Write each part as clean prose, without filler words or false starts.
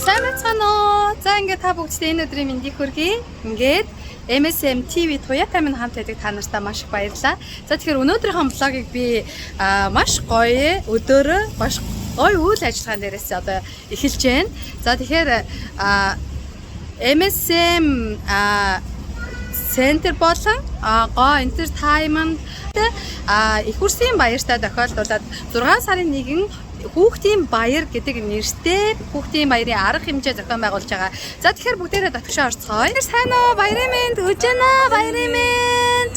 Сайн байна уу? За ингээд та бүгдтэй энэ өдрийн мэндийг хүргэе. Ингээд MSM TV Toyota минь хамт байдаг та нартай маш их баярлалаа. За тэгэхээр өнөөдрийнхөө влогийг би маш гоё өдөөрөө маш гоё үйл ажиллагаан дээрээс одоо эхэлж байна. За тэгэхээр MSM Центр болон Go Entertainment их хүрсийн баяртай тохиолдуулаад 6 сарын 1 хүүхдийн баяр гэдэг нэртэй хүүхдийн баярын арга хэмжээ зохион байгуулж байгаа. За тэгэхээр бүгдээрээ татгшаа орцгоё. Сайн уу? Баярын мэнд, өжнө баярын мэнд.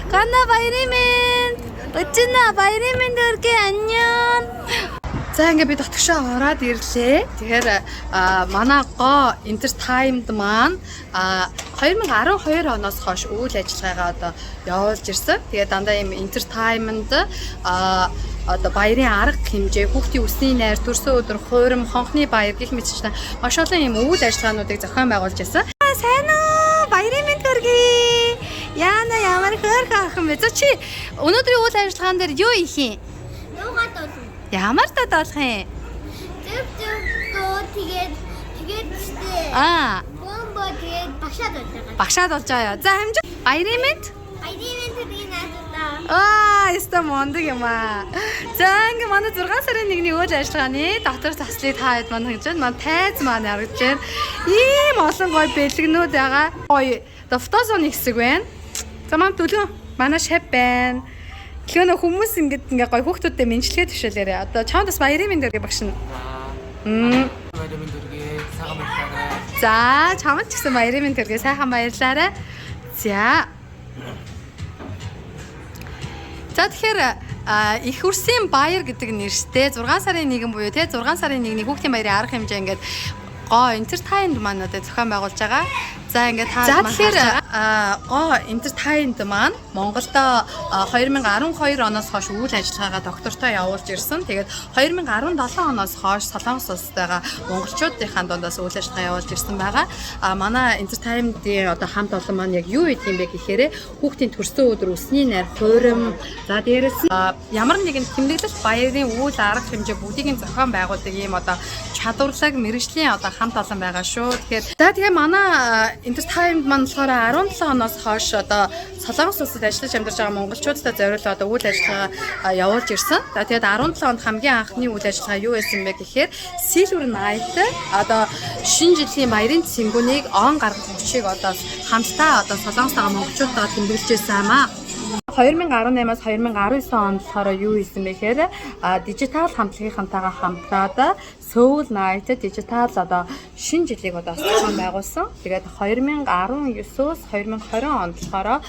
Гана баярын мэнд. Өжнө баярын мэнд өргө аньян. За ингээд би татгшаа ороод ирлээ. Тэгэхээр манай Go Entertainment маань 2012 оноос хойш үйл ажиллагаагаа одоо явуулж ирсэн. Тэгээд дандаа ийм entertainment одоо баярын арга хэмжээ, хүүхдийн үсний найр, төрсөн өдөр, хуурам, хонхны баяр гэх мэтчлэн маш олон ийм үйл ажиллагаануудыг зохион байгуулж байсан. Сайн уу? Баярын мэнд хүргэе. Яна ямар хөөрхөн ах юм бэ? За чи өнөөдрийн үйл ажиллагаан дээр юу их юм? Юугаар дуулах? Ямар та дуулах юм? Зөв дөө тэгээд штэ. Бомбо тэгээд багшаад болж байгаа. Багшаад болж байгаа. За хамжаа. Баярын мэнд. Баярын мэнд тэгээд наадаа. Яста мондөг юм аа. За ингээ манай 6 сарын 1-ний үйл ажиллагааны доктор заслыг та хэд маань хийж байна. Манай тайз маань харагдж байна. Ийм олон гоё бэлгэнүүд байгаа. Гоё. Фотозоны хэсэг байна. За маань төлөө. Манай шав байна. Тэгэхээр хүмүүс ингээ гоё хүүхдүүдтэй мэнчилгээ төвшөөлээрээ. Одоо чамд бас баярын мэнд өргөе багш нь. Баярын мэнд өргөе. Сайхан баярлалаа. За чамд ч гэсэн баярын мэнд өргөе. Сайхан баярлалаа. За тэгэхээр их хүрсийн баяр гэдэг нэртэй 6 сарын 1 буюу те 6 сарын 1-ний хүүхдийн баярын арга хэмжээ ингээд Go Entertainment маань одоо зохион байгуулж байгаа. За ингээд та тэгэхээр Go Entertainment маань Монголд 2012 оноос хойш үйл ажиллагаагаа доктортой явуулж ирсэн. Тэгээд 2017 оноос хойш Солонгос улстайгаа монголчуудынхаа дундаас үйл ажиллагаа явуулж ирсэн байгаа. Манай Entertainment-ийн одоо хамт олон маань яг юу хийх юм бэ гэхээр хүүхдийн төрсөн өдөр үсний найр, хуурам, за дээрэс нь ямар нэгэн тэмдэглэл баярын үйл арга хэмжээ бүгдийг нь зохион байгуулдаг ийм одоо чадварлаг мэргэжлийн одоо хамт олон байгаа шүү. Тэгэхээр манай Entertainment маань болохоор 17 оноос хойш одоо Солонгос улсад ажиллаж амьдарч байгаа монголчуудтай зориулсан одоо үйл ажиллагаа явуулж ирсэн. За тэгээд 17 онд хамгийн анхны үйл ажиллагаа юу байсан бэ гэхээр Silver Night одоо шинэ жилийн баярын цэнгүүнийг он гаргах хүчийг одоо хамтдаа одоо Солонгостойгоо монголчуудтайгаа тэмдэглэжсэн юм аа. 2018-аас 2019 онд болохоор юу хийсэн бэ гэхээр дижитал хамтлагийнхантайгаа хамтраад Seoul Night дижитал одоо шинэ жилийг одоо зохион байгуулсан. Тэгээд 2019-өөс 2020 онд болохоор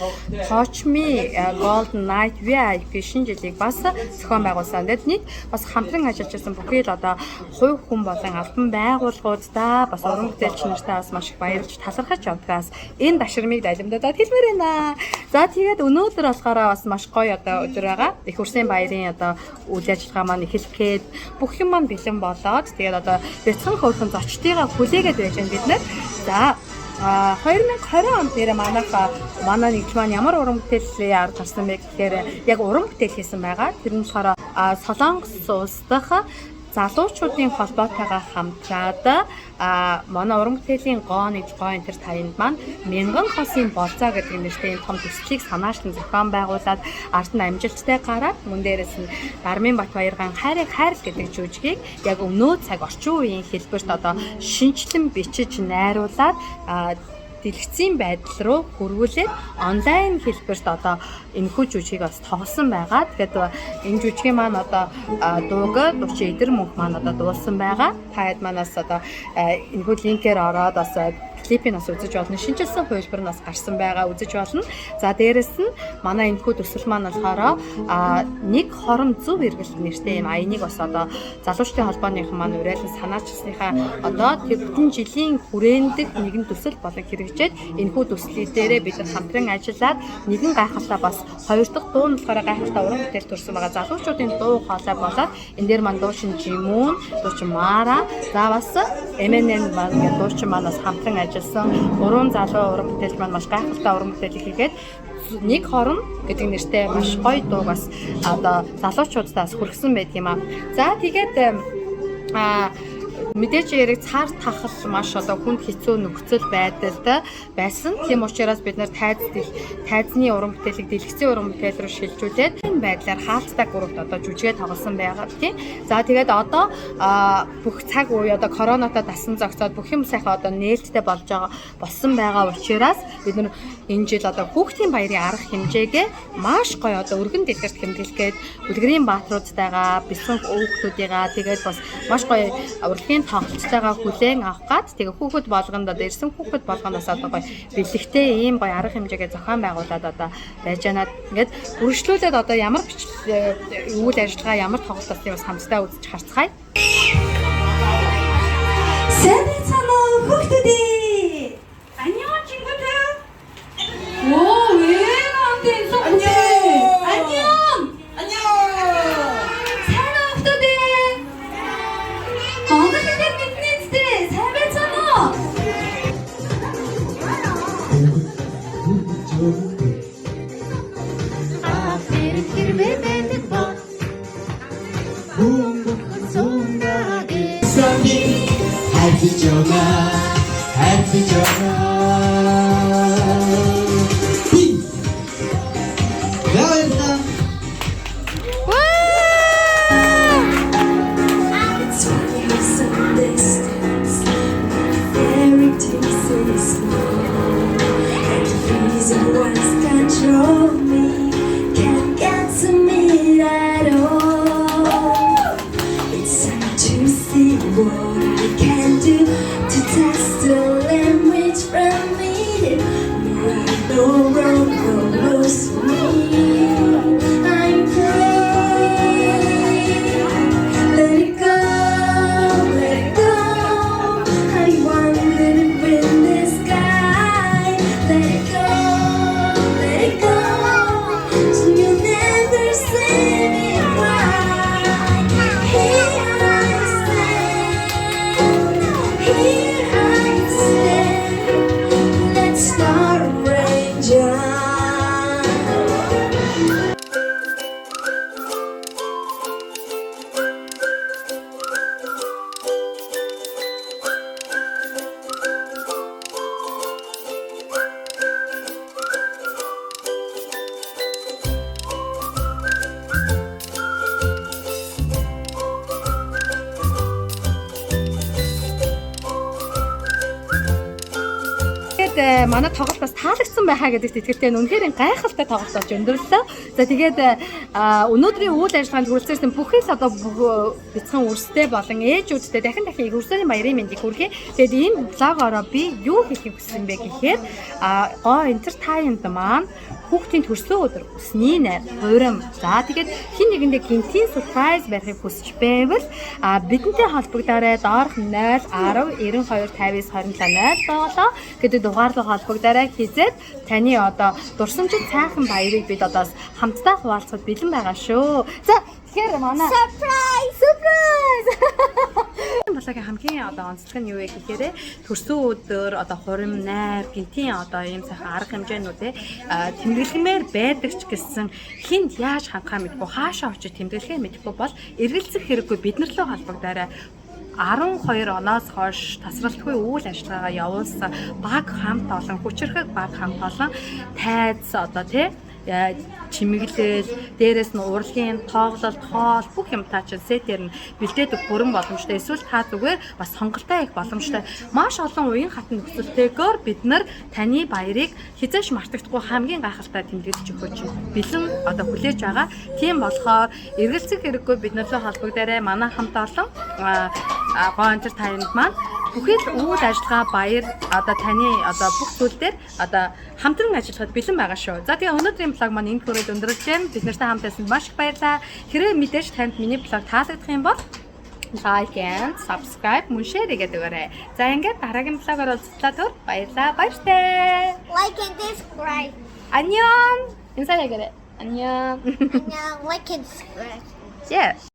Touch Me Golden Night VIP шинэ жилийг бас зохион байгуулсан. Тэгэд нэг бас хамтран ажиллаж байсан бүхий л одоо хувь хүн болон албан байгууллагуудаа бас уран бүтээлч нартай бас маш их баярлж талархаж явдгаас энэ баширмыг далимдаад хэлмээр байна. За тэгээд өнөөдөр болохоор бас маш гоё одоо өдөр байгаа. Их хүрсийн баярын одоо үйл ажиллагаа маань эхлэх гээд бүх юм маань бэлэн болоод тэгээд одоо бяцхан хөөрхөн зочдыгаа хүлээгээд байж байна бид нар. За 2020 онд нэрээ манай нэгж маань ямар уран бүтээлийн арга гарсан бэ гэхээр яг уран бүтээл хийсэн байгаа. Тэр нь болохоор Солонгос улс дахь залуучуудын холбоотойгоо хамтраад манай уран бүтээлийн Go Entertainment маань мянган хосын болцоо гэдэг нэртэй том төслийг санаачлан зохион байгуулад ард нь амжилттай гараад мөн дээрээс нь Дармын Батбаяргаан хайрыг хайр гэдэг жүжигийг яг өнөө цаг орчин үеийн хэлбэрт одоо шинжлэн бичиж найруулад дэлгэцийн байдал руу хөрвүүлээд онлайн хэлбэрт одоо энэхүү жүжигийг бас тоглосон байгаа. Тэгэхээр энэ жүжигийн маань одоо дууг Дучи Эдэр мөнх маань одоо дуулсан байгаа. Та хэд манаас одоо энэхүү линкээр ороод бас клипийг бас үзэж болно. Шинжилсэн хувилбар нь бас гарсан байгаа үзэж болно. За дээрэс нь манай энэхүү төсөл маань болохоор нэг хором зөв эргэлт нэртэй юм аяныг бас одоо залуучдын холбооныхан маань уриалан санаачсныхаа одоо тэр бүтэн жилийн хүрээндх нэгэн төсөл болон хэрэгжээд энэхүү төслийг дээрээ бид хамтран ажиллаад нэгэн гайхалтай бас хоёр дахь дуу нь болохоор гайхалтай уран бүтээл төрсэн байгаа. Залуучуудын дуу хоолой болоод энэ дээр маань дуучин Жимун, дуучин Мара, за бас MNN маань гэдэг дуучин маань бас хамтран ажилласан. Уран залуу уран бүтээлч маань маш гайхалтай уран бүтээл хийгээд нэг хорон гэдэг нэртэй маш гоё дуу бас одоо залуучуудаас хүргэсэн байдаг юм аа. За тэгээд Мэдээж яриг цаар тахал маш одоо хүнд хэцүү нөхцөл байдалд байсан. Тийм учраас бид нэр тайзны уран бүтээлийг дэлгэцийн уран бүтээл рүү шилжүүлээд энэ байдлаар хаалттай группт одоо жүжигээ тоглосон байгаа тийм. За тэгээд одоо бүх цаг үе одоо коронавитой дасан зогсоод бүх юм сайхан одоо нээлттэй болсон байгаа учраас бид нар энэ жил одоо хүүхдийн баярын арга хэмжээгээ маш гоё одоо өргөн дэлгэрт хэмжүүлэхэд үлгэрийн бааtruудтайгаа бэлэн хүүхдүүдийгаа тэгээд бас маш гоё урлагийн тоглолттойгоо хүлээн авах гад тэгээ хүүхэд болгонд одоо ирсэн хүүхэд болгоноос одоо гоё бэлэгтэй ийм гоё арга хэмжээгээ зохион байгуулад одоо байж байна. Ингээд үргэлжлүүлээд одоо ямар үйл ажиллагаа ямар тоглолтыг бас хамтдаа үзэж харцгаая. Сайн байна уу хүүхдүүдээ? 안녕 친구들. 오, 왜 나한테 인사 못해? 안녕. 안녕. 사랑 хүүхдүүдээ. 건강하게 믿는지 잘 봤잖아. Happy Jonah. Control me, can't get to me at all. It's time to see what I can do to test the language from me. No right, no wrong, no rules for me. I'm free. Let it go, let it go. I want to live in the sky. Let it go. So you'll never see me cry. Here I stand. Let's start arranging. Манай тоглолт бас таалагдсан байхаа гэдэгт итгэлтэй үнэхээр гайхалтай тоглолт болж өндөрлөө. За тэгээд өнөөдрийн үйл ажиллагаанд хүрэлцсэн бүхий л одоо бяцхан үрстэй болон ээжүүдтэй дахин үрсний баярын мэндийг хүргэе. Тэгээд энэ блогороо би юу хийхийг хүссэн бэ гэхээр гоо entertainment маань хүүхдийн төрсөн өдөр өсний найр хуурам. За тэгээд хин нэгэндээ гинтийн surprise байхыг хүсэж байвал бидэнтэй холбогдорой доорх 0 10 92 50 27 болоо гэдэг дугаарлуу холбогдорой хийзээд таны одоо дурсамжит сайхан баярыг бид одоо хамтдаа хуваалцахад бэлэн байгаа шүү. За тэгэхээр манай surprise Басагийн хамгийн одоо онцлог нь юу вэ гэхээр төрсөн өдөр одоо хурим найр гинтийн одоо ийм сайхан арга хэмжээнүүдээ тэмдэглэмээр байдаг ч гэсэн хинд яаж хангахаа мэдгүй хаашаа очиж тэмдэглэхээ мэдгүй бол эргэлзэх хэрэггүй бид нар лөө холбогдорой 12 оноос хойш тасралтгүй үйл ажиллагаагаа явуулсан баг хамт олон хүчрхэг баг хамт олон тайз одоо тий чимэглэл, дээрээс нь урлагийн тоглолт, хоол бүх юм таа чинь сетээр нь бэлдээдэг бүрэн боломжтой. Эсвэл та зүгээр бас сонголтоо их боломжтой. Маш олон уян хатан нөхцөлтэйгээр бид нар таны баярыг хязгаарч мартагдахгүй хамгийн гайхалтай тэмдэглэж өгөх чинь бэлэн одоо хүлээж байгаа. Тийм болохоор эргэлзэх хэрэггүй бид нартай холбогдорой. Манай хамт олон гоо entertainment маань бүхэл үйл ажиллагаа баяр одоо таны одоо бүх зүйл дээр одоо хамтран ажиллахад бэлэн байгаа шүү. За тэгээ өнөөдрийн блог маань энэ хүрээд өндөрлөж байна. Бид нартай хамт байсан маш их баярлалаа. Хэрвээ мэдээж танд миний блог таалагдах юм бол like and subscribe мөн share хийгээд өгөөрэй. За ингээд дараагийн блогоор уулзлаа түр баярлалаа. Баяртай. Like and subscribe. 안녕. 인사해야겠네. 안녕. 안녕. Like and subscribe. Yes.